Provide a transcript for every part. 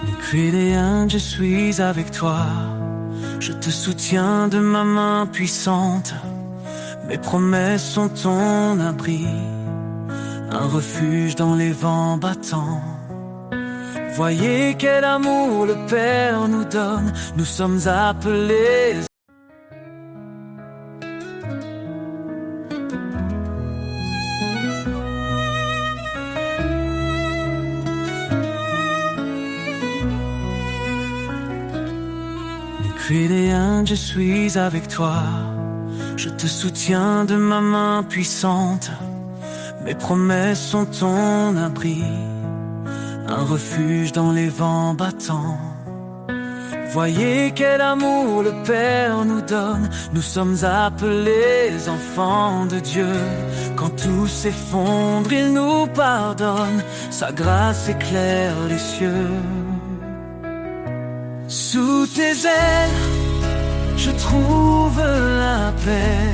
Nucléen, je suis avec toi. Je te soutiens de ma main puissante. Mes promesses sont ton abri, un refuge dans les vents battants. Voyez quel amour le Père nous donne. Nous sommes appelés. Nucléen, je suis avec toi. Je te soutiens de ma main puissante. Mes promesses sont ton abri, un refuge dans les vents battants. Voyez quel amour le Père nous donne. Nous sommes appelés enfants de Dieu. Quand tout s'effondre, il nous pardonne. Sa grâce éclaire les cieux. Sous tes ailes, je trouve la paix.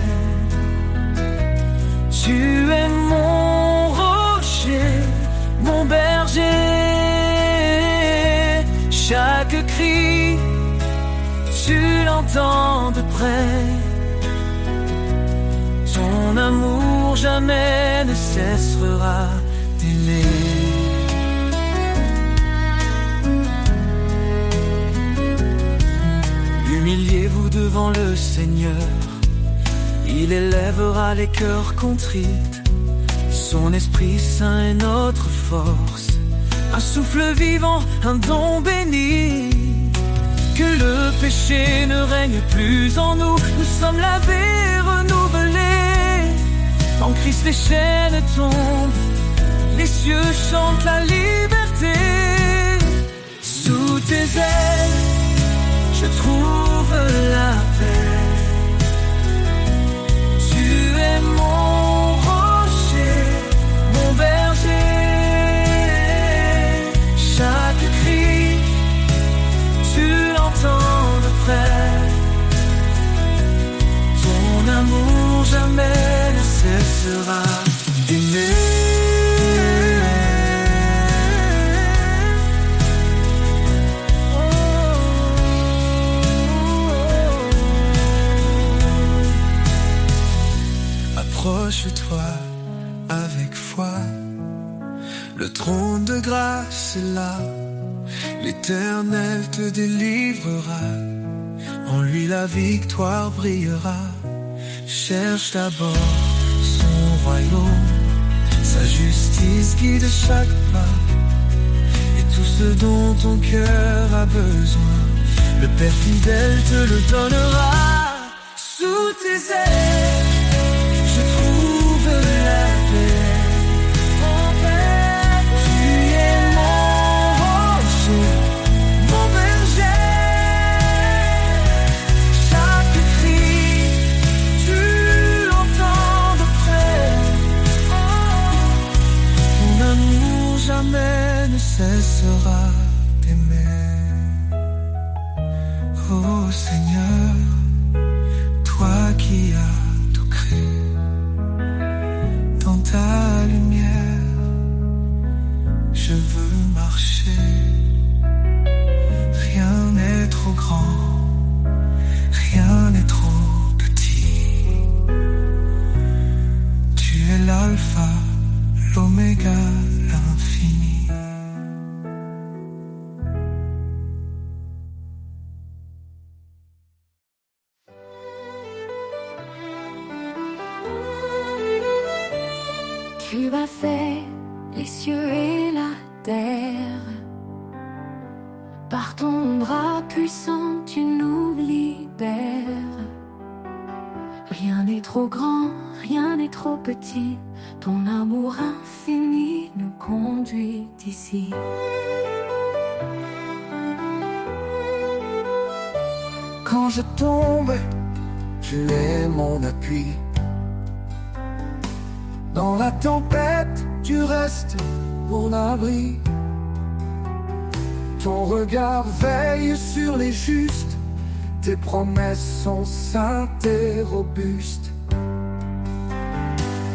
Tu es mon rocher, mon berger. Chaque cri, tu l'entends de près. Ton amour jamais ne cessera d'aimer. Humiliez-vous devant le Seigneur, il élèvera les cœurs contrits. Son Esprit Saint est notre force, un souffle vivant, un don béni. Que le péché ne règne plus en nous. Nous sommes lavés, renouvelés. En Christ les chaînes tombent, les cieux chantent la liberté. Sous tes ailes, je trouve la paix. Tu es mon rocher, mon berger. Chaque cri, tu l'entends de près. Ton amour jamais ne cessera d'aimer. Approche-toi avec foi, le trône de grâce est là. L'Éternel te délivrera, en lui la victoire brillera. Cherche d'abord son royaume, sa justice guide chaque pas, et tout ce dont ton cœur a besoin, le Père fidèle te le donnera. Sous tes ailes, je trouve la paix. Jamais ne cessera d'aimer. Oh Seigneur, toi qui as tout créé, dans ta lumière, je veux marcher. Rien n'est trop grand, rien n'est trop petit. Tu es l'alpha, l'oméga, l'infini. Tu as fait les cieux et la terre. Par ton bras puissant, tu nous libères. Rien n'est trop grand, rien n'est trop petit. Ton amour infini nous conduit ici. Quand je tombe, tu es mon appui. Dans la tempête, tu restes mon abri. Ton regard veille sur les justes, tes promesses sont saintes et robustes.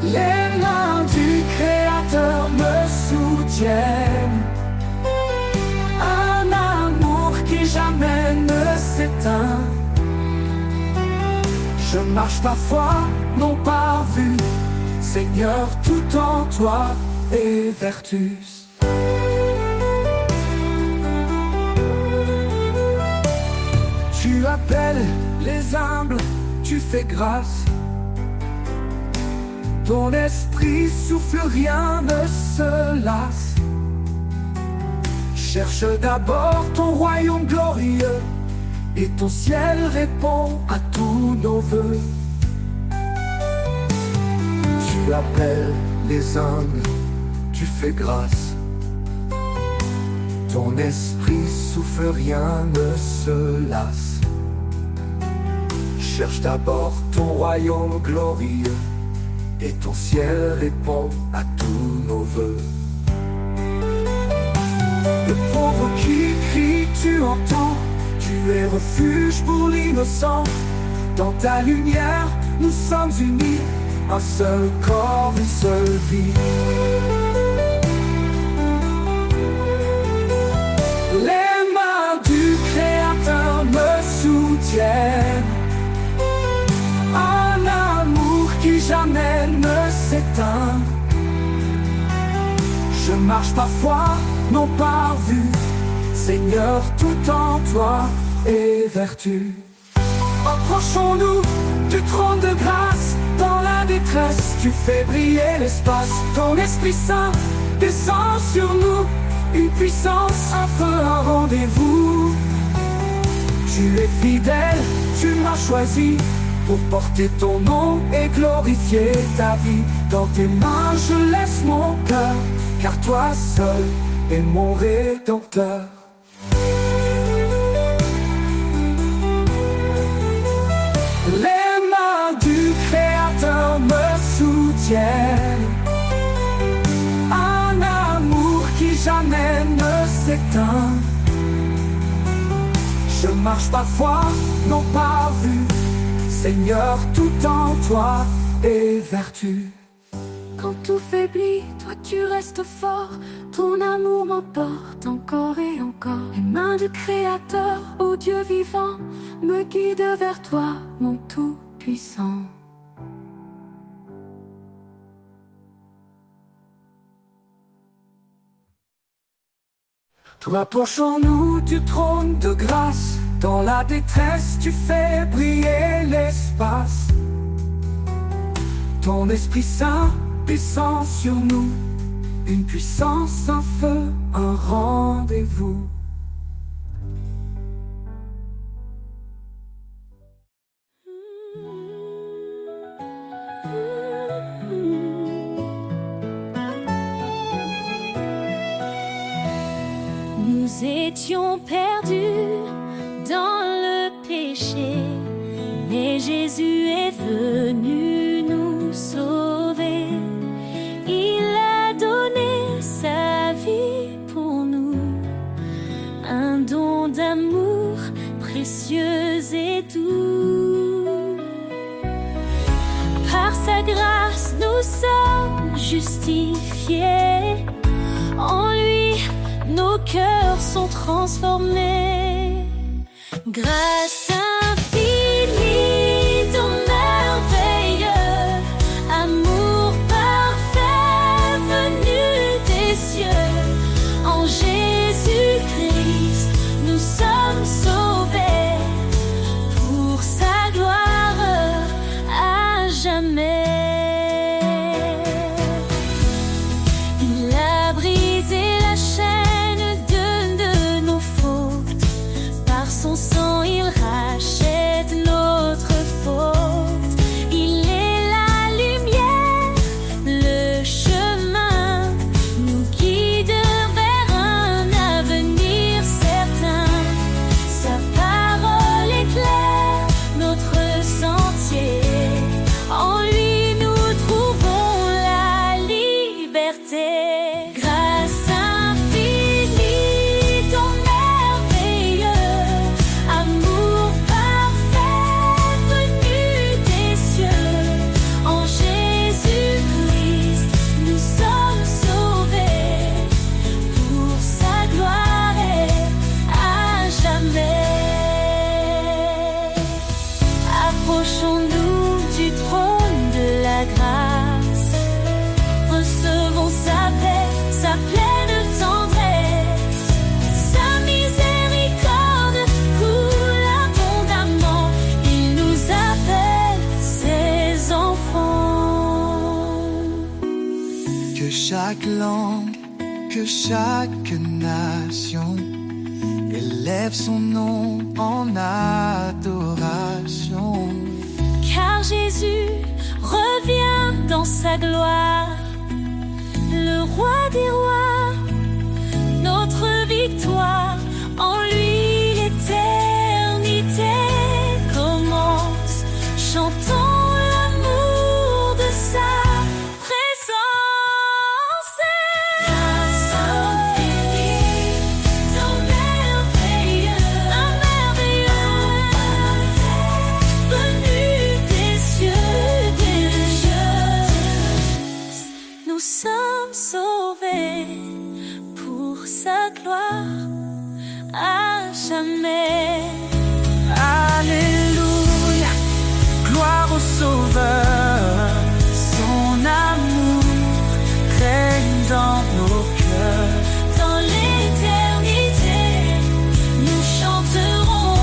Les mains du Créateur me soutiennent. Un amour qui jamais ne s'éteint. Je marche par foi, non par vue. Seigneur, tout en toi est vertus. Tu appelles les humbles, tu fais grâce. Ton esprit souffle, rien ne se lasse. Cherche d'abord ton royaume glorieux, et ton ciel répond à tous nos vœux. Tu appelles les humbles, tu fais grâce. Ton esprit souffle, rien ne se lasse. Cherche d'abord ton royaume glorieux, et ton ciel répond à tous nos vœux. Le pauvre qui crie, tu entends. Tu es refuge pour l'innocent. Dans ta lumière, nous sommes unis. Un seul corps, une seule vie. Les mains du Créateur me soutiennent. Un amour qui jamais ne s'éteint. Je marche par foi, non par vue. Seigneur, tout en toi est vertu. Approchons-nous du trône de grâce. Dans la détresse, tu fais briller l'espace. Ton Esprit Saint descend sur nous. Une puissance, un feu, un rendez-vous. Tu es fidèle, tu m'as choisi pour porter ton nom et glorifier ta vie. Dans tes mains, je laisse mon cœur, car toi seul es mon Rédempteur. Les mains du Créateur me soutiennent. Un amour qui jamais ne s'éteint. Je marche par foi, non par vue. Seigneur, tout en toi est vertu. Quand tout faiblit, toi tu restes fort. Ton amour m'emporte encore et encore. Les mains du Créateur, ô Dieu vivant, me guident vers toi, mon Tout-Puissant. Rapprochons-nous du trône de grâce. Dans la détresse, tu fais briller l'espace. Ton Esprit Saint descend sur nous. Une puissance, un feu, un rendez-vous. Nous étions perdus dans le péché, mais Jésus est venu nous sauver. Il a donné sa vie pour nous, un don d'amour précieux et doux. Par sa grâce, nous sommes justifiés. En lui, nos cœurs sont transformés. Grâce infinie, ton merveilleux amour parfait venu des cieux. En Jésus-Christ, nous sommes sauvés pour sa gloire à jamais. Il a brisé la chaîne de nos fautes. Par son sang, il rachète chaque nation élève son nom en adoration. Car Jésus revient dans sa gloire, le roi des rois, notre victoire. En lui l'éternité commence. Chantons l'amour de sa présence. Grâce infinie, ton merveilleux, un merveilleux venu des cieux. Nous sommes sauvés pour sa gloire à jamais. Alléluia, gloire au Sauveur. Son amour règne dans nos cœurs. Dans l'éternité, nous chanterons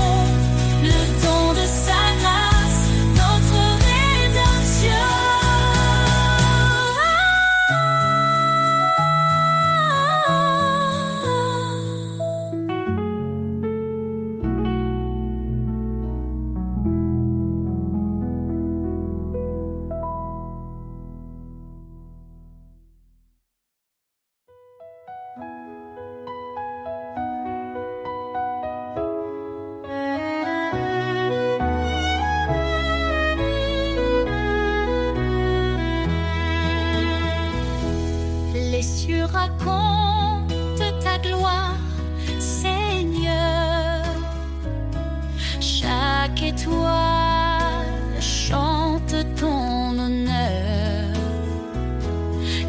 le don de sa grâce, notre rédemption. Les cieux racontent ta gloire, Seigneur. Chaque étoile chante ton honneur.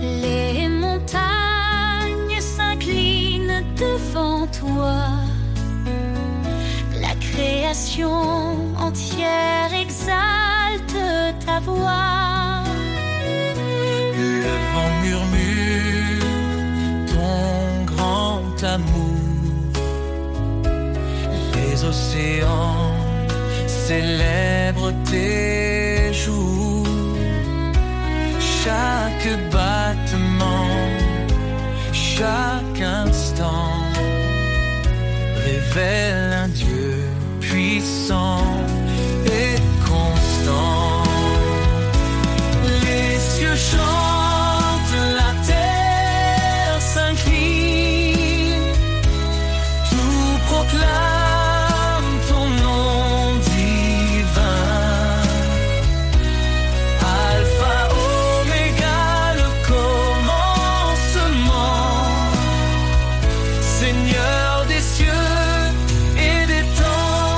Les montagnes s'inclinent devant toi. La création entière exalte ta voix. Le vent murmure ton grand amour. Les océans célèbrent tes jours. Chaque battement, chaque instant révèle un Dieu puissant et constant. Les cieux chantent, la terre s'incline, tout proclame ton nom divin. Alpha, Oméga, le commencement, Seigneur des cieux et des temps.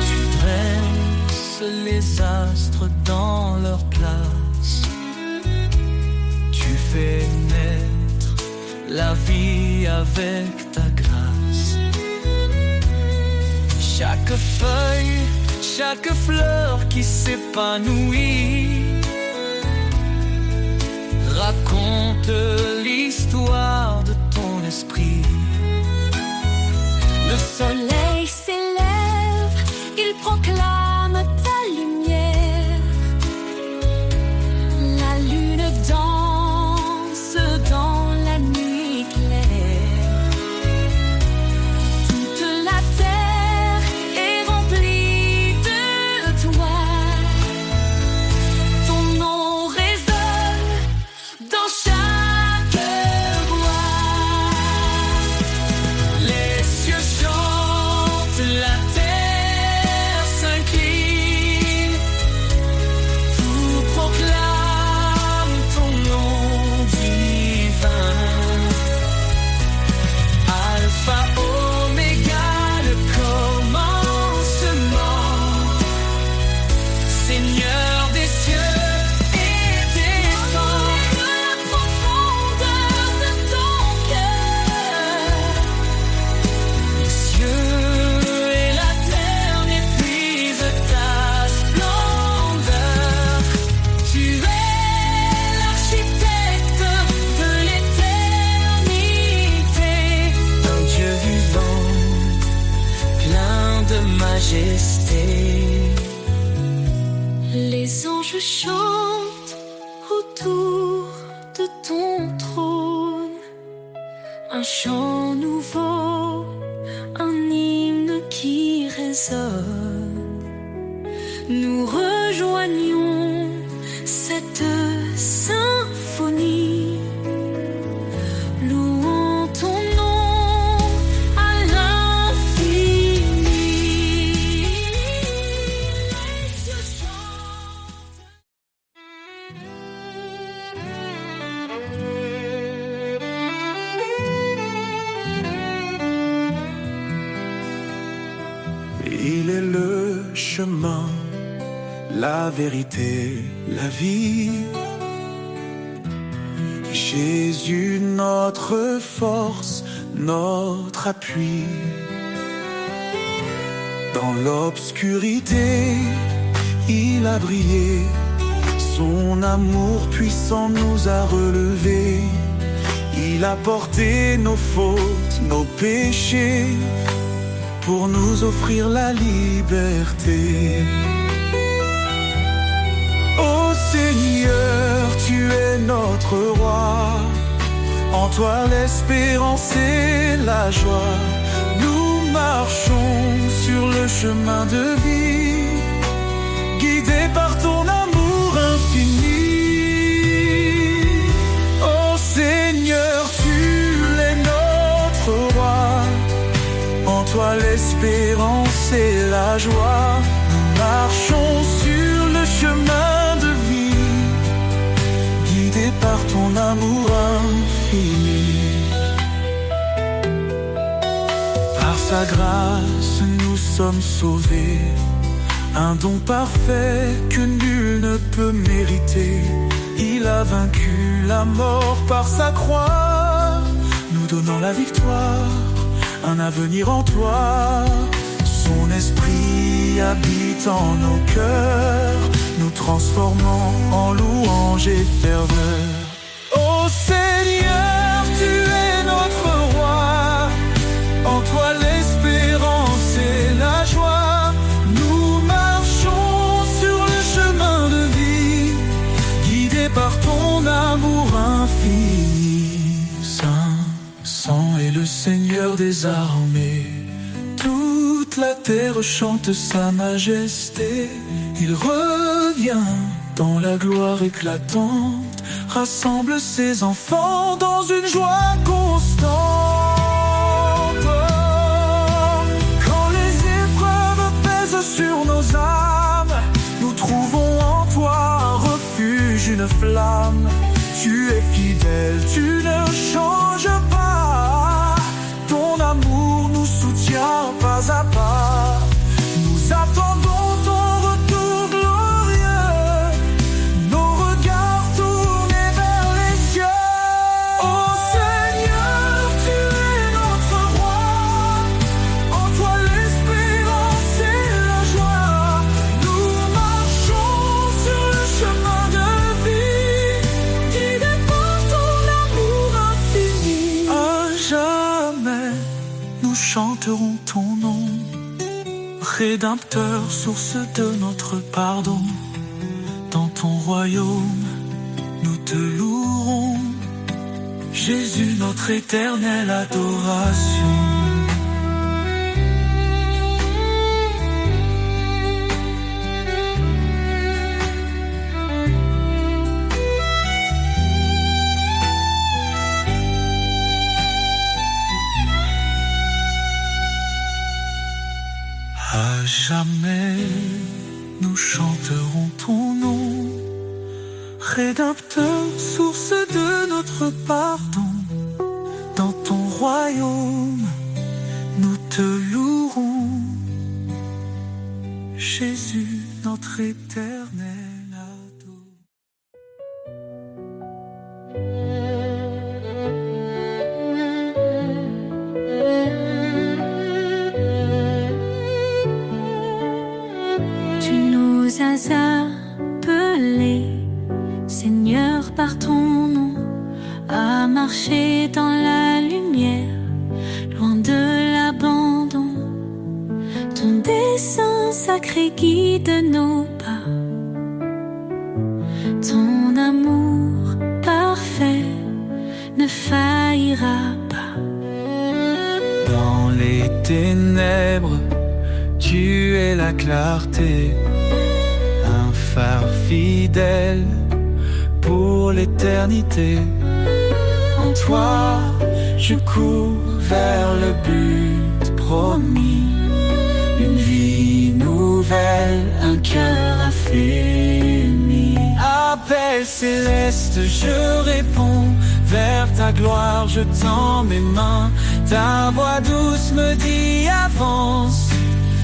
Tu dresses les astres dans leur place. Tu fais naître la vie avec ta grâce. Chaque feuille, chaque fleur qui s'épanouit raconte l'histoire de ton esprit. Le soleil s'élève, il proclame ta lumière. La lune danse dans la nuit claire. Toute la terre est remplie de toi. Ton nom résonne dans chaque voix. Les cieux chantent, la terre s'incline, tout proclame ton nom divin. Alpha, Oméga, le commencement, Seigneur des cieux et des temps. De la profondeur de ton cœur, Les cieux et la terre n'épuisent ta splendeur. Tu es l'architecte de l'éternité, un Dieu vivant, plein de majesté. les anges je chante autour de ton trône un chant nouveau, un hymne qui résonne. Nous rejoignons cette symphonie, louant ton nom à l'infini. Il est le chemin, la vérité, la vie. Jésus, notre force, notre appui. Dans l'obscurité, il a brillé. Son amour puissant nous a relevés. Il a porté nos fautes, nos péchés, pour nous offrir la liberté. Ô Seigneur, tu es notre roi. En toi l'espérance et la joie. Nous marchons sur le chemin de vie, guidés par ton amour infini. Ô Seigneur, tu es notre roi. En toi l'espérance et la joie. Nous marchons sur le chemin de vie, guidés par ton amour infini. Par sa grâce nous sommes sauvés, un don parfait que nul ne peut mériter. Il a vaincu la mort par sa croix, nous donnant la victoire, un avenir en toi. Son esprit habite en nos cœurs, nous transformant en louange et ferveur. Ô Seigneur, tu es notre roi. En toi l'espérance et la joie. Nous marchons sur le chemin de vie, guidés par ton amour infini. Saint est le Seigneur des armées. Toute la terre chante sa majesté. Il revient dans la gloire éclatante, rassemble ses enfants dans une joie constante. Quand les épreuves pèsent sur nos âmes, nous trouvons en toi un refuge, une flamme. Tu es fidèle, tu ne changes pas. Ton amour nous soutient pas à pas. Nous attendons ton retour glorieux, nos regards tournés vers les cieux. Ô Seigneur, tu es notre roi. En toi l'espérance et la joie. Nous marchons sur le chemin de vie, guidés par ton amour infini. À jamais nous chanterons ton nom, Rédempteur, source de notre pardon. Dans ton royaume, nous te louerons, Jésus, notre éternelle adoration. À jamais, nous chanterons ton nom, Rédempteur, source de notre pardon. Dans ton royaume, nous te louerons, Jésus, notre éternel ado. Tu nous as appelés, Seigneur, par ton nom, à marcher dans la lumière, loin de l'abandon. Ton dessein sacré guide nos pas. n'oubliera pas. Dans les ténèbres, tu es la clarté, un phare fidèle pour l'éternité. En toi, je cours vers le but promis, une vie nouvelle, un cœur affermi. Appel céleste, je réponds, vers ta gloire je tends mes mains. Ta voix douce me dit avance,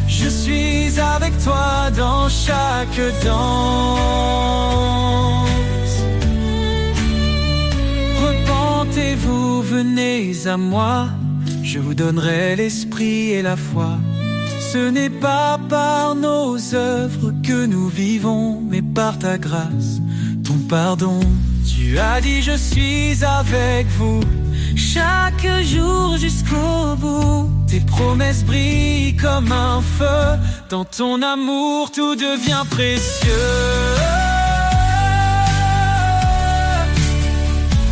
je suis avec toi dans chaque danse. Repentez-vous, venez à moi, je vous donnerai l'esprit et la foi. Ce n'est pas par nos œuvres que nous vivons, mais par ta grâce, ton pardon. Tu as dit je suis avec vous chaque jour jusqu'au bout. Tes promesses brillent comme un feu, dans ton amour tout devient précieux.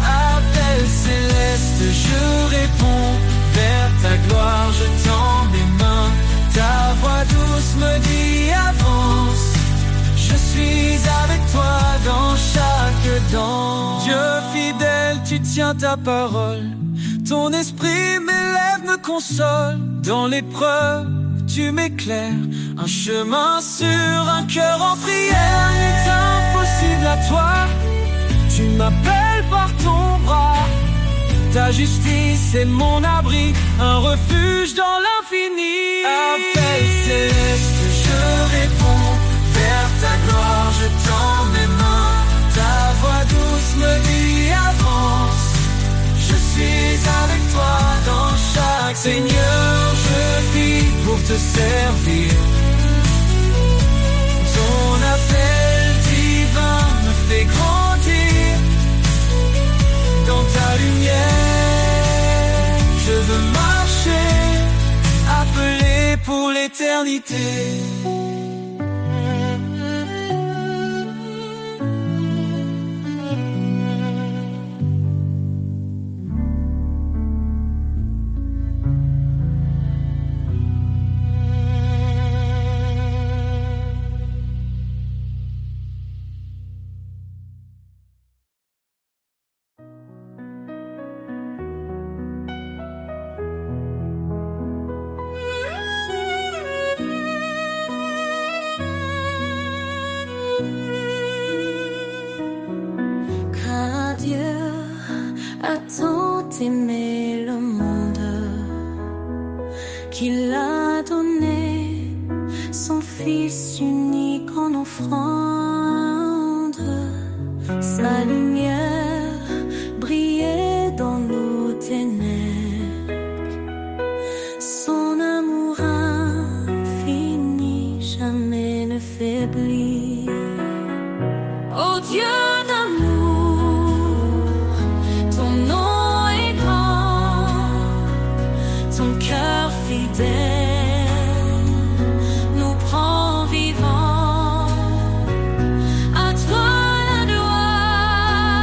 Appel céleste, je réponds, vers ta gloire je tends mes mains. Ta voix douce me dit avance, je suis avec toi dans chaque danse. Dieu fidèle, tu tiens ta parole, ton esprit m'élève, me console. Dans l'épreuve, tu m'éclaires, un chemin sûr, un cœur en prière. N'est impossible à toi, tu m'appelles par ton bras. Ta justice est mon abri, un refuge dans l'infini. Appel céleste, je réponds, vers ta gloire je tends mes mains. Ta voix douce me dit avance, je suis avec toi dans chaque Seigneur, je vis pour te servir. Ton appel divin me fait grandir. Dans ta lumière, je veux marcher, appelé pour l'éternité. A tant aimé le monde qu'il a donné son Fils unique en offrande. Sa lumière brillait dans nos ténèbres, son amour infini jamais ne faiblit. Oh Dieu d'amour, ton nom est grand, ton cœur fidèle nous prend vivants. À toi la gloire,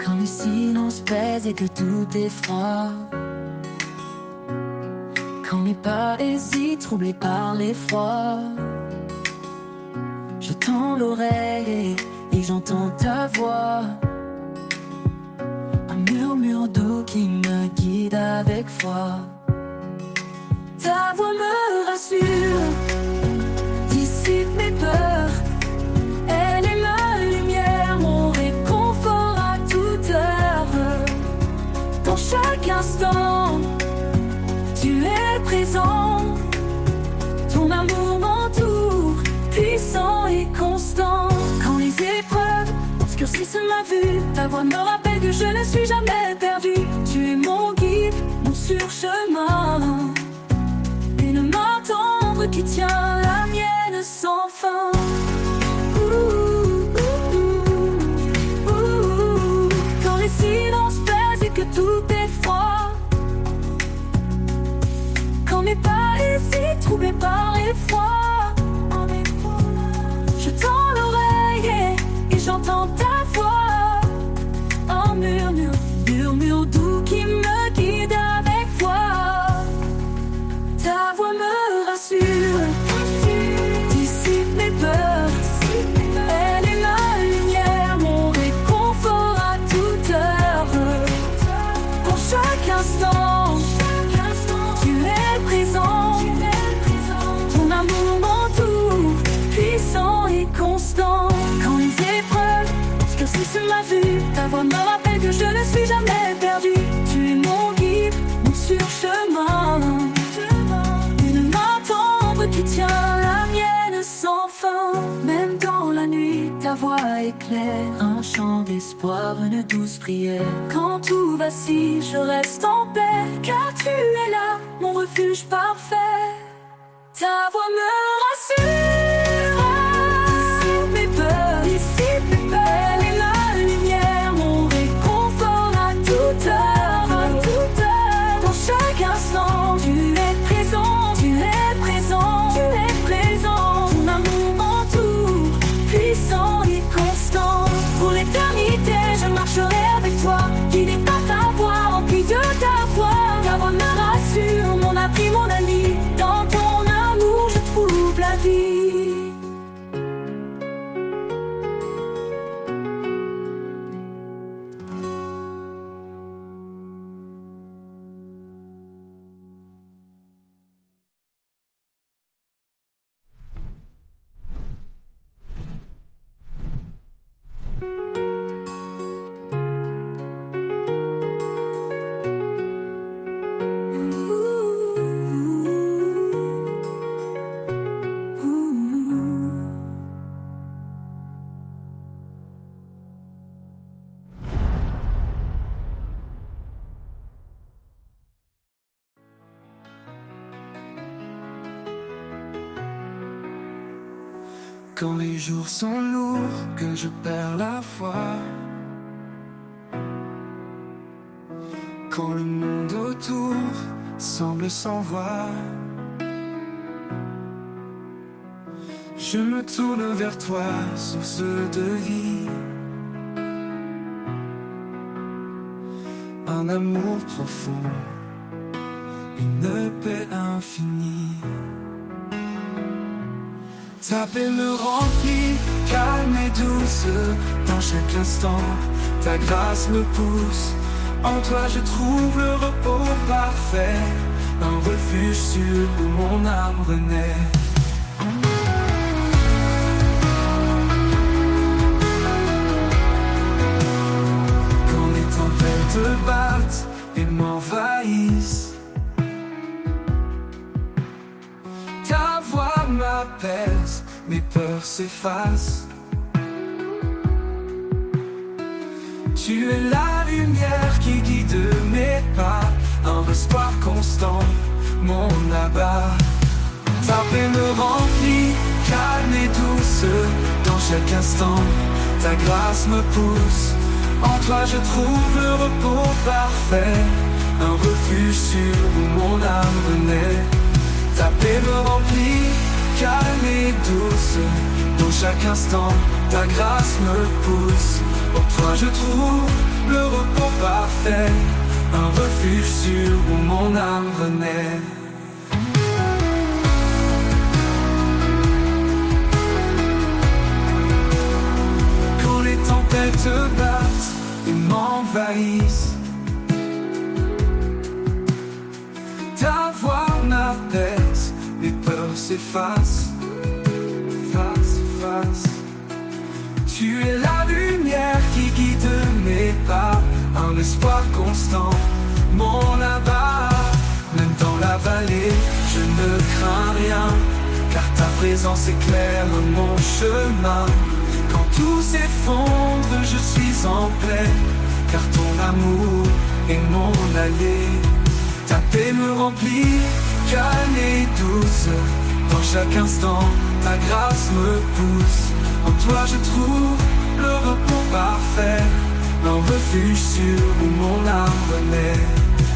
Quand le silence pèse et que tout est froid, quand mes pas hésitent, troublés par l'effroi, je tends l'oreille et j'entends ta voix, un murmure doux qui me guide avec foi. Ta voix me rassure, dissipe mes peurs. Elle est ma lumière, mon réconfort à toute heure. Dans chaque instant, tu es présent. Ton amour m'entoure, puissant et constant. Quand les épreuves obscurcissent ma vue, ta voix me rappelle que je ne suis jamais perdu. Tu es mon guide, mon surchemin, une main tendre qui tient la mienne sans fin. Quand les silences pèsent et que tout est froid, quand mes pas hésitent, troublés par l'effroi, je tends l'oreille et j'entends ta voix, un murmure, murmure doux qui me guide avec foi. Ta voix me rassure, dissipe mes peurs. Elle est ma lumière, mon réconfort à toute heure. Pour chaque instant, tu es présent. Ton amour m'entoure, puissant et constant. Quand les épreuves obscurcissent ma vue, ta voix me rappelle que je ne suis jamais perdu. Tu es mon guide, mon surchemin, une main tendre qui tient la mienne sans fin. Même dans la nuit, ta voix éclaire un chant d'espoir, une douce prière. Quand tout vacille, je reste en paix, car tu es là, mon refuge parfait. Ta voix me rassure, dissipe mes peurs, dissipe mes peurs. Elle est la lumière, mon réconfort à toute heure, à toute heure. Dans chaque instant, tu es présent, tu es présent, tu es présent. Ton amour m'entoure, puissant et constant. Pour l'éternité, je marcherai avec toi, guidé par ta voix, rempli de ta foi. Ta voix me rassure, mon abri, mon ami. Dans ton amour, je trouve la vie. Quand les jours sont lourds, que je perds la foi, quand le monde autour semble sans voix, je me tourne vers toi, source de vie. Un amour profond, une paix infinie. Ta paix me remplit, calme et douce. Dans chaque instant, ta grâce me pousse. En toi je trouve le repos parfait, un refuge sûr où mon âme renaît. Quand les tempêtes battent et m'envahissent, ta voix m'apaise, mes peurs s'effacent. Tu es la lumière qui guide mes pas, un espoir constant, mon abat. Ta paix me remplit, calme et douce. Dans chaque instant, ta grâce me pousse. En toi je trouve le repos parfait, un refuge sûr où mon âme renaît. Ta paix me remplit, calme et douce. Dans chaque instant, ta grâce me pousse. En toi je trouve le repos parfait, un refuge sûr où mon âme renaît. Quand les tempêtes battent et m'envahissent, ta voix m'apaise, mes peurs s'effacent, face. Tu es la lumière qui guide mes pas, un espoir constant, mon abat. Même dans la vallée, je ne crains rien, car ta présence éclaire mon chemin. Quand tout s'effondre, je suis en paix, car ton amour est mon allié. Ta paix me remplit, calme et douce. Dans chaque instant, ta grâce me pousse. En toi je trouve le repos parfait, un refuge sûr où mon âme renaît.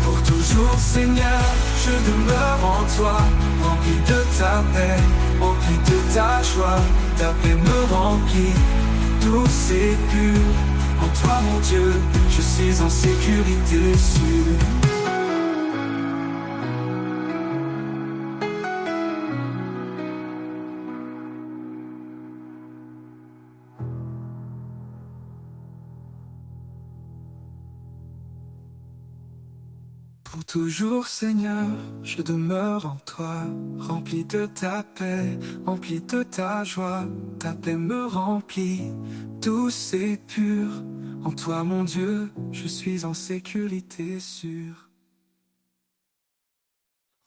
Pour toujours Seigneur, je demeure en toi, rempli de ta paix, rempli de ta joie. Ta paix me remplit, douce et pure. En toi mon Dieu, je suis en sécurité sûre. Pour toujours Seigneur, je demeure en toi, rempli de ta paix, rempli de ta joie. Ta paix me remplit, douce et pure. En toi mon Dieu, je suis en sécurité sûre.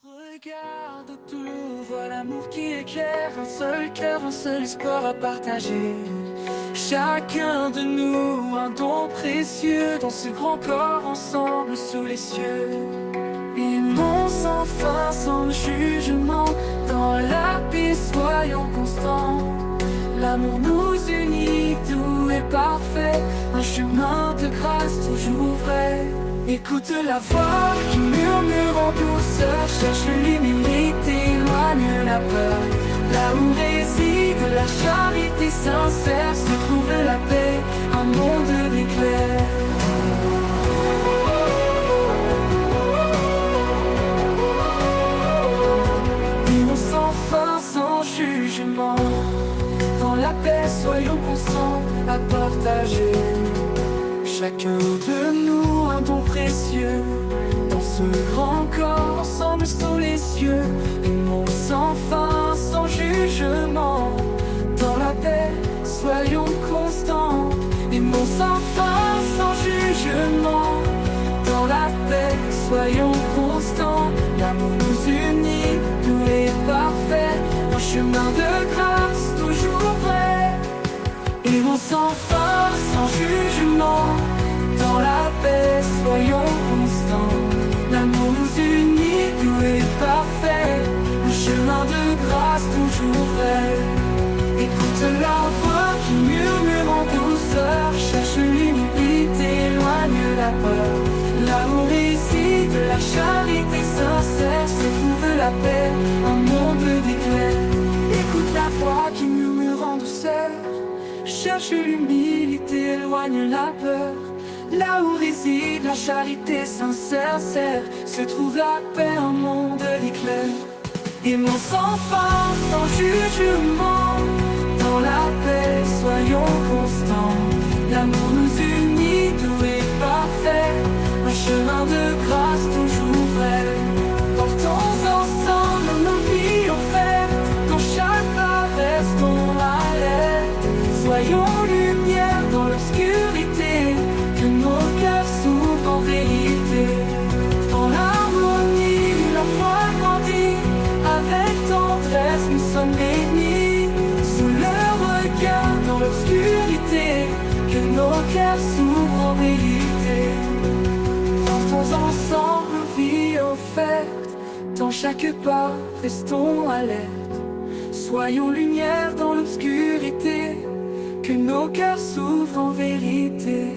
Regarde autour, vois l'amour qui éclaire, un seul cœur, un seul espoir à partager. Chacun de nous un don précieux, dans ce grand corps ensemble sous les cieux. Aimons sans fin, sans jugement, dans la paix soyons constants. L'amour nous unit, tout est parfait, un chemin de grâce toujours vrai. Écoute la voix qui murmure en douceur, cherche l'humilité, éloigne la peur. Là où réside la charité sincère, se trouve la paix, un monde d'éclair. Vivons sans fin, sans jugement, dans la paix soyons constants à partager. Chacun de nous un don précieux, dans ce grand corps ensemble sous les cieux. Aimons sans fin, sans jugement, dans la paix soyons constants. Aimons sans fin, sans jugement, dans la paix soyons constants. L'amour nous unit, tout est parfait, un chemin de grâce toujours vrai. Aimons sans fin, sans jugement, dans la paix soyons constants. L'amour nous unit, tout est parfait, un chemin de grâce toujours vrai. Écoute la voix qui murmure en douceur, cherche l'humilité, éloigne la peur. Là où réside la charité sincère, se trouve la paix, un monde d'éclair. Écoute la voix qui murmure en douceur, cherche l'humilité, éloigne la peur. Là où réside la charité sincère, se trouve la paix, un monde d'éclair. Aimons sans fin, sans jugement, dans la paix soyons constants. L'amour nous unit, tout est parfait, un chemin de grâce toujours vrai. Portons ensemble nos vies offertes, dans chaque pas restons alertes. Soyons lumière dans l'obscurité, que nos cœurs s'ouvrent en vérité. Dans l'harmonie, la foi grandit, avec tendresse nous sommes bénis. Sous le regard dans l'obscurité, que nos cœurs s'ouvrent en vérité. Portons ensemble nos vies offertes, dans chaque pas restons alertes. Soyons lumière dans l'obscurité, que nos cœurs s'ouvrent en vérité.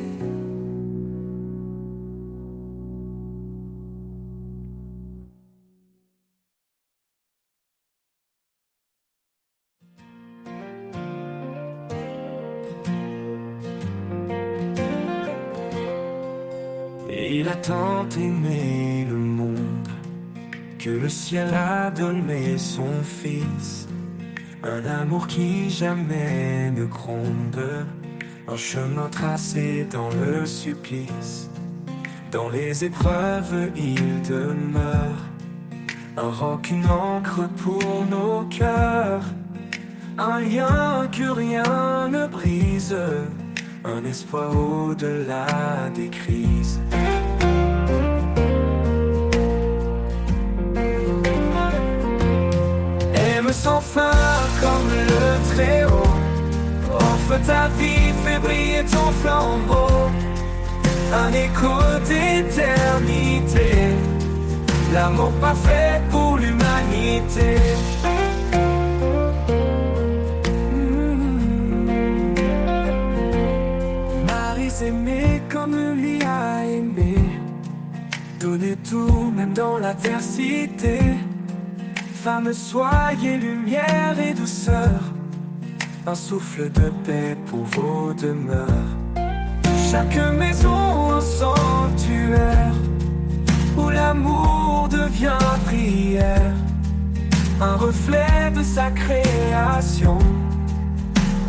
Il a tant aimé le monde que le ciel a donné son fils. Un amour qui jamais ne gronde, un chemin tracé dans le supplice. Dans les épreuves il demeure, un roc, une encre pour nos cœurs, un lien que rien ne brise, un espoir au-delà des crises. Aime sans fin comme le Très-Haut, offre ta vie, fais briller ton flambeau, un écho d'éternité, l'amour parfait pour l'humanité. Marie s'aimait comme lui a aimé, donner tout même dans l'adversité. Femme, soyez lumière et douceur, un souffle de paix pour vos demeures. Chaque maison un sanctuaire où l'amour devient prière, un reflet de sa création,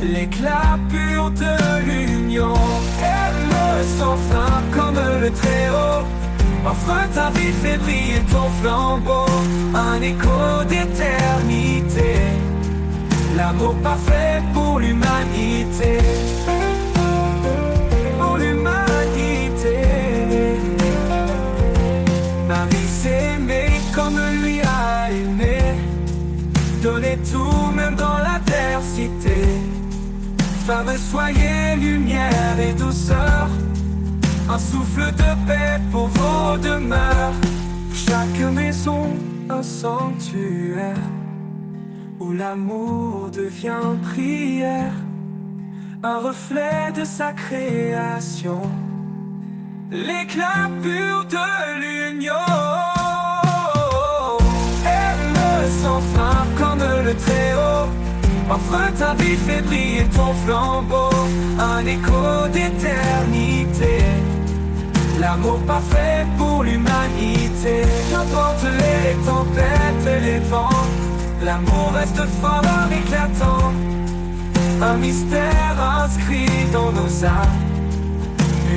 l'éclat pur de l'union. Aime sans fin comme le Très-Haut, offre ta vie, fais briller ton flambeau, un écho d'éternité, l'amour parfait pour l'humanité. Pour l'humanité. Marie s'aimait comme lui a aimé, donner tout même dans l'adversité. Femme, soyez lumière et douceur, un souffle de paix pour vos demeures. Chaque maison un sanctuaire où l'amour devient prière, un reflet de sa création, l'éclat pur de l'union. Aime sans fin comme le Très-Haut, offre ta vie, fais briller ton flambeau, un écho d'éternité, l'amour parfait pour l'humanité. Qu'importe les tempêtes et les vents, l'amour reste fort éclatant, un mystère inscrit dans nos âmes,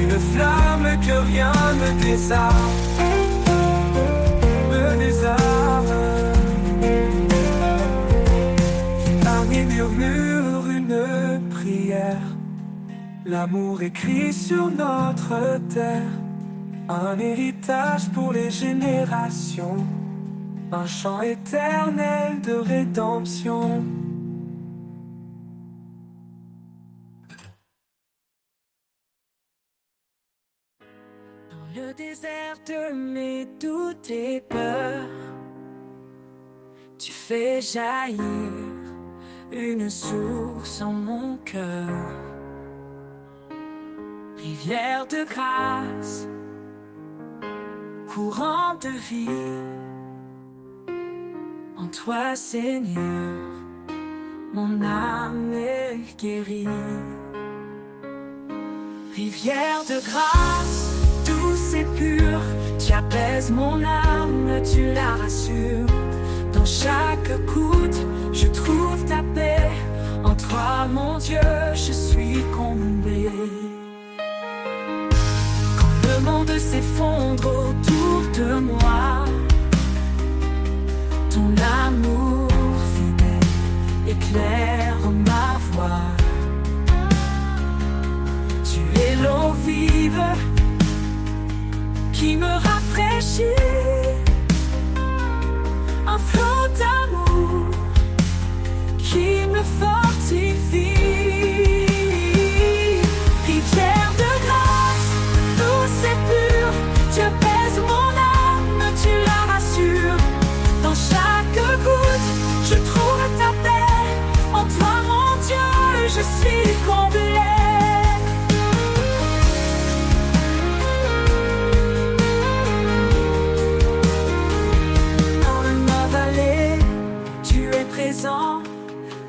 une flamme que rien ne désarme, me désarme. Parmi murmure une prière, l'amour écrit sur notre terre, un héritage pour les générations, un chant éternel de rédemption. Dans le désert de mes doutes et peurs, tu fais jaillir une source en mon cœur, rivière de grâce, courant de vie. En toi, Seigneur, mon âme est guérie. Rivière de grâce, douce et pure, tu apaises mon âme, tu la rassures. Dans chaque goutte, je trouve ta paix. En toi, mon Dieu, je suis comblé. Quand le monde s'effondre autour de moi, ton amour fidèle éclaire ma voie. Tu es l'eau vive qui me rafraîchit, un flot d'amour qui me fortifie. Rivière de grâce, douce et pure, tu apaises mon âme, tu la rassures. Dans chaque goutte, je trouve ta paix. En toi, mon Dieu, je suis comblé. Dans ma vallée, tu es présent.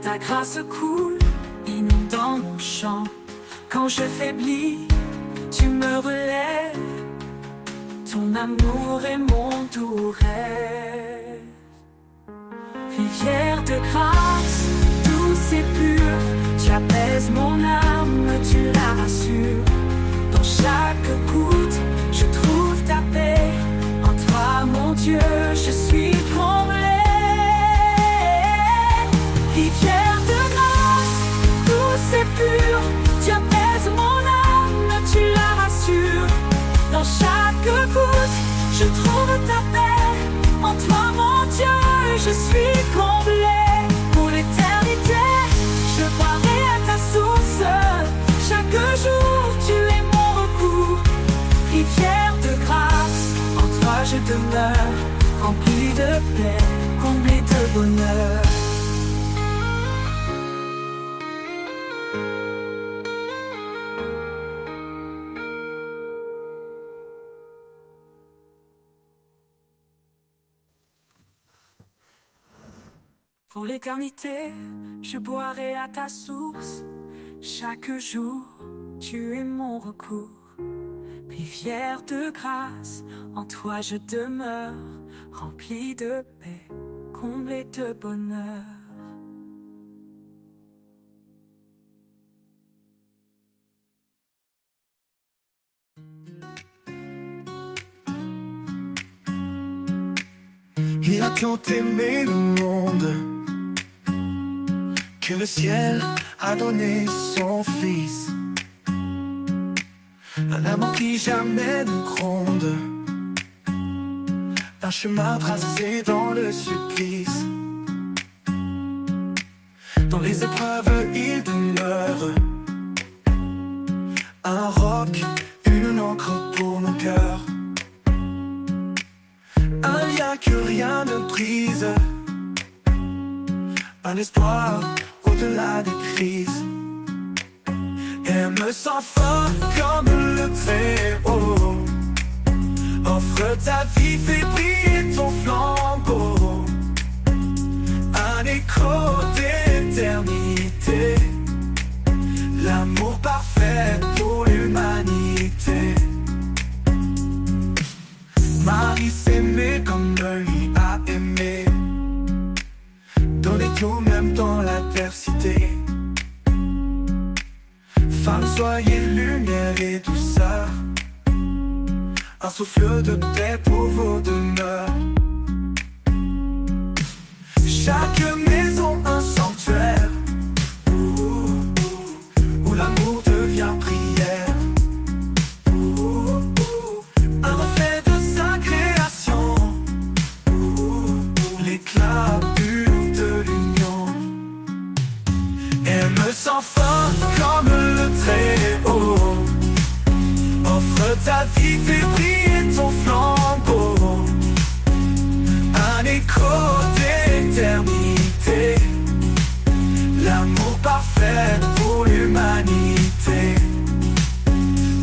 Ta grâce coule, inondant mon champ. Quand je faiblis, tu me relèves. Ton amour est mon doux rêve. Rivière de grâce, douce et pure, tu apaises mon âme, tu la rassures. Dans chaque goutte, je trouve ta paix. En toi, mon Dieu, je suis comblé. Rivière de grâce, douce et pure, tu apaises mon âme, tu la rassures. Dans chaque goutte, je trouve ta paix. En toi, mon Dieu, je suis comblé. Pour l'éternité, je boirai à ta source. Chaque jour, tu es mon recours. Rivière de grâce, en toi je demeure, rempli de paix, comblé de bonheur. Pour l'éternité, je boirai à ta source. Chaque jour, tu es mon recours. Rivière de grâce, en toi je demeure, rempli de paix, comblé de bonheur. Il a tant aimé le monde que le ciel a donné son fils. Un amour qui jamais ne gronde, un chemin tracé dans le supplice. Dans les épreuves il demeure un roc, une encre pour nos cœurs, un lien que rien ne brise, un espoir au-delà des crises. Aime sans fin comme le Très-Haut, offre ta vie, fais briller ton flambeau, un écho d'éternité, l'amour parfait pour l'humanité. Marie s'aimait comme lui a aimé, donner tout même dans l'adversité. Femme, soyez lumière et douceur, un souffle de paix pour vos demeures. Chaque maison un sanctuaire, où l'amour devient prière, un reflet de sa création, l'éclat pur de l'union. Aime sans fin comme le Très-Haut, offre ta vie, fais briller ton flambeau, un écho d'éternité, l'amour parfait pour l'humanité.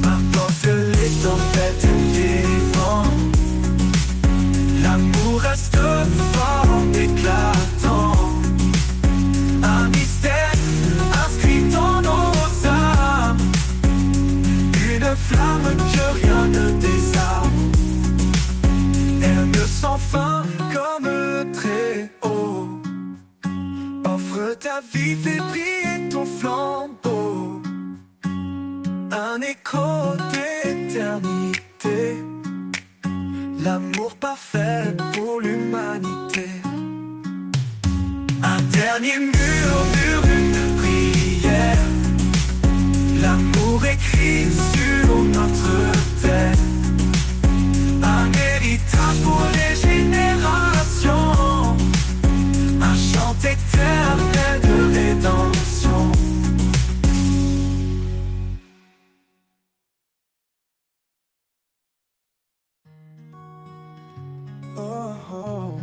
Importe les tempêtes et les vents, l'amour reste fort, éclatant, un mystère inscrit dans nos âmes, une flamme que rien ne désarme. Aime sans fin comme le Très-Haut, offre ta vie, fais briller ton flambeau, un écho d'éternité, l'amour parfait pour l'humanité. Un dernier murmure une prière, l'amour écrit sur notre terre, un héritage pour les générations, un chant éternel de rédemption. Oh, oh.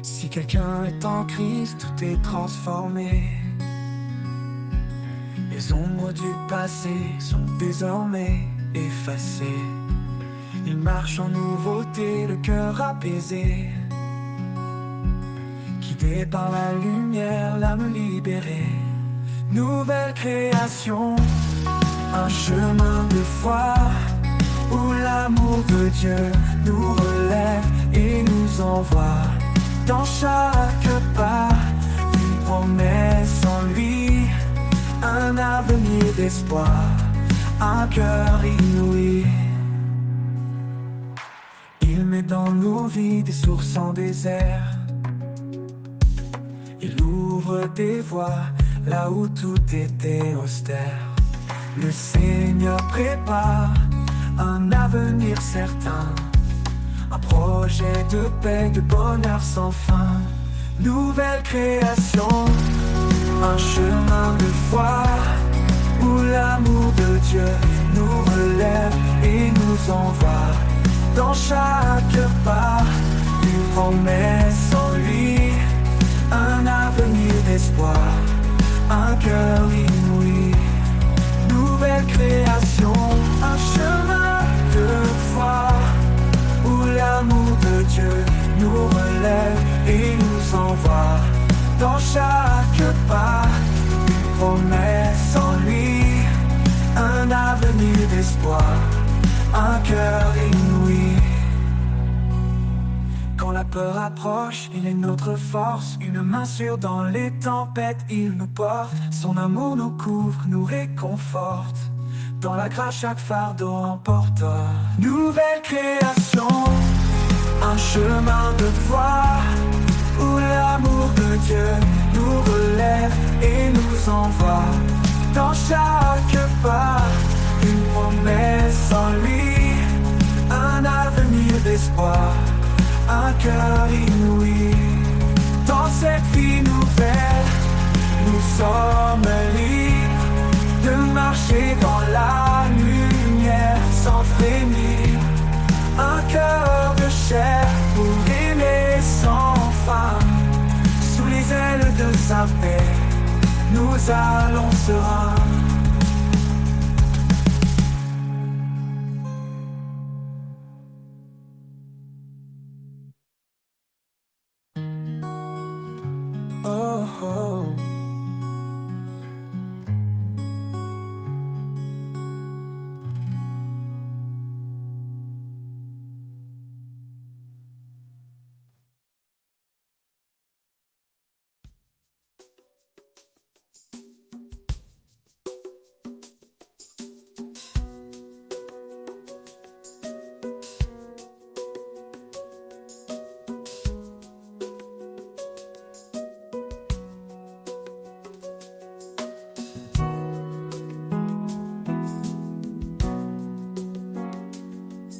Si quelqu'un est en Christ, tout est transformé. Les ombres du passé sont désormais effacées. Il marche en nouveauté, le cœur apaisé, guidé par la lumière, l'âme libérée. Nouvelle création, un chemin de foi, où l'amour de Dieu nous relève et nous envoie. Dans chaque pas, une promesse en lui, un avenir d'espoir, un cœur inouï. Il met dans nos vies des sources en désert. Il ouvre des voies là où tout était austère. Le Seigneur prépare un avenir certain, un projet de paix, de bonheur sans fin. Nouvelle création, un chemin de foi, où l'amour de Dieu nous relève et nous envoie. Dans chaque pas, une promesse en lui, un avenir d'espoir, un cœur inouï. Nouvelle création, un chemin de foi, où l'amour de Dieu nous relève et nous envoie. Dans chaque pas, une promesse en lui, un avenir d'espoir, un cœur inouï. Quand la peur approche, il est notre force. Une main sûre dans les tempêtes, il nous porte. Son amour nous couvre, nous réconforte. Dans la grâce, chaque fardeau emporte. Nouvelle création, un chemin de foi, où l'amour de Dieu nous relève et nous envoie. Dans chaque pas, une promesse en lui, un avenir d'espoir, un cœur inouï. Dans cette vie nouvelle, nous sommes libres de marcher dans la lumière sans frémir. Un cœur de chair pour aimer sans fin. Sous les ailes de sa paix, nous allons sereins. Oh, oh.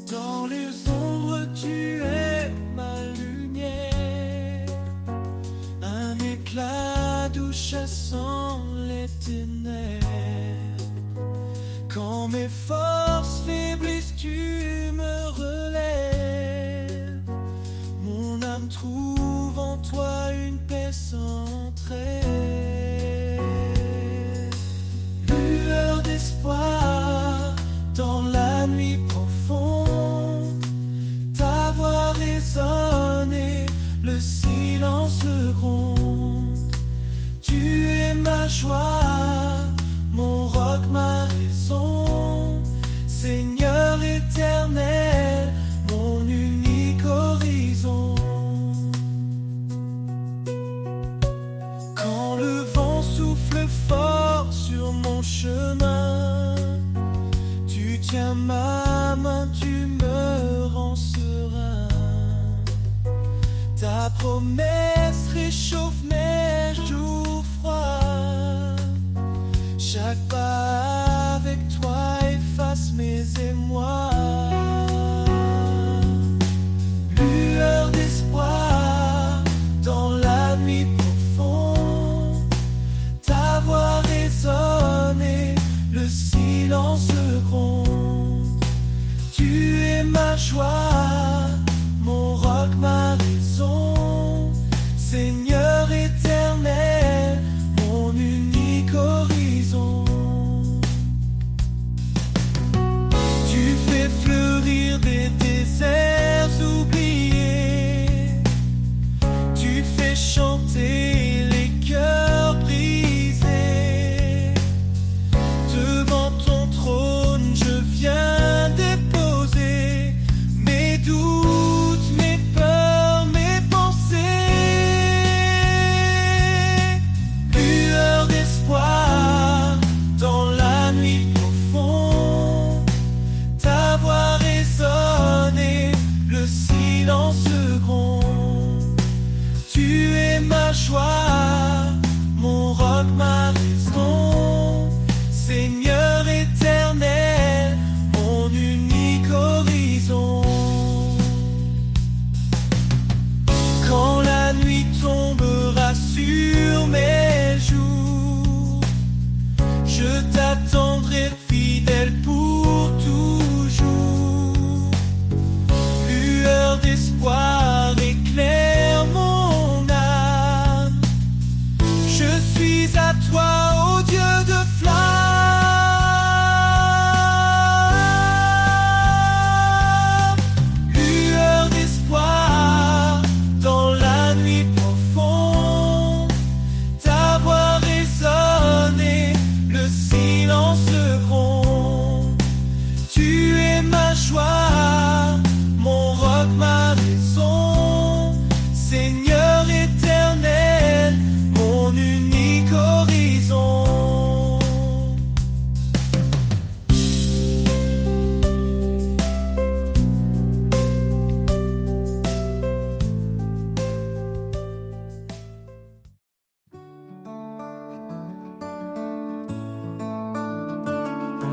Dans les ombres, tu es ma lumière, un éclat doux chassant les ténèbres. Quand mes forces faiblissent, tu me relèves. Mon âme trouve en toi une paix sans trêve. Lueur d'espoir dans la nuit profonde, ta voix résonne et le silence le gronde. Tu es ma joie, mon roc, ma raison, Seigneur éternel, mon unique horizon. Quand le vent souffle fort sur mon chemin, tu tiens ma main, tu me rends serein. Ta promesse réchauffe mes jours froids. Chaque pas avec toi efface mes émois. Lueur d'espoir dans la nuit profonde, ta voix résonne et le silence gronde. Tu es ma joie, mon roc, ma raison, Seigneur éternel, mon unique horizon. Tu fais fleurir des déserts oubliés, tu fais chanter les cœurs brisés. Devant ton trône, je viens déposer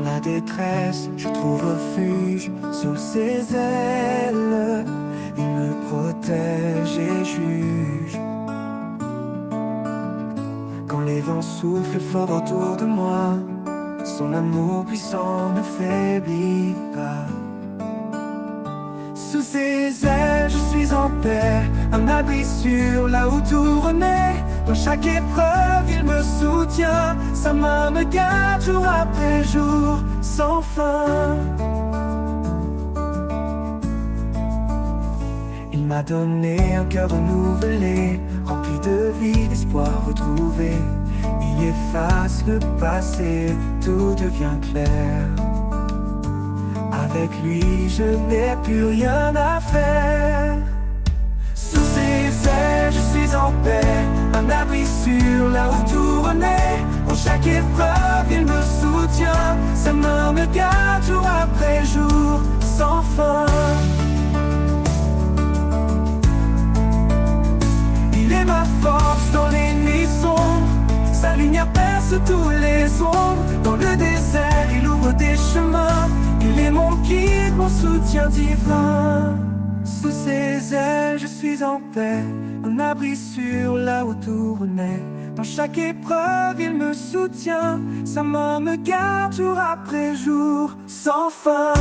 la détresse, je trouve refuge sous ses ailes. Il me protège et juge. Quand les vents soufflent fort autour de moi, son amour puissant ne faiblit pas. Sous ses ailes, je suis en paix, un abri sûr là où tout renaît. Dans chaque épreuve, il me soutient, sa main me garde jour après jour, sans fin. Il m'a donné un cœur renouvelé, rempli de vie, d'espoir retrouvé. Il efface le passé, tout devient clair. Avec lui, je n'ai plus rien à faire. Sous ses ailes, je suis en paix, un abri sûr là où tout renaît. En chaque épreuve, il me soutient, sa main me garde jour après jour, sans fin. Il est ma force dans les nuits sombres, sa lumière perce tous les ombres. Dans le désert, il ouvre des chemins, il est mon guide, mon soutien divin. Sous ses ailes, je suis en paix, un abri sûr là où tout renaît. Dans chaque épreuve, il me soutient, sa main me garde jour après jour, sans fin.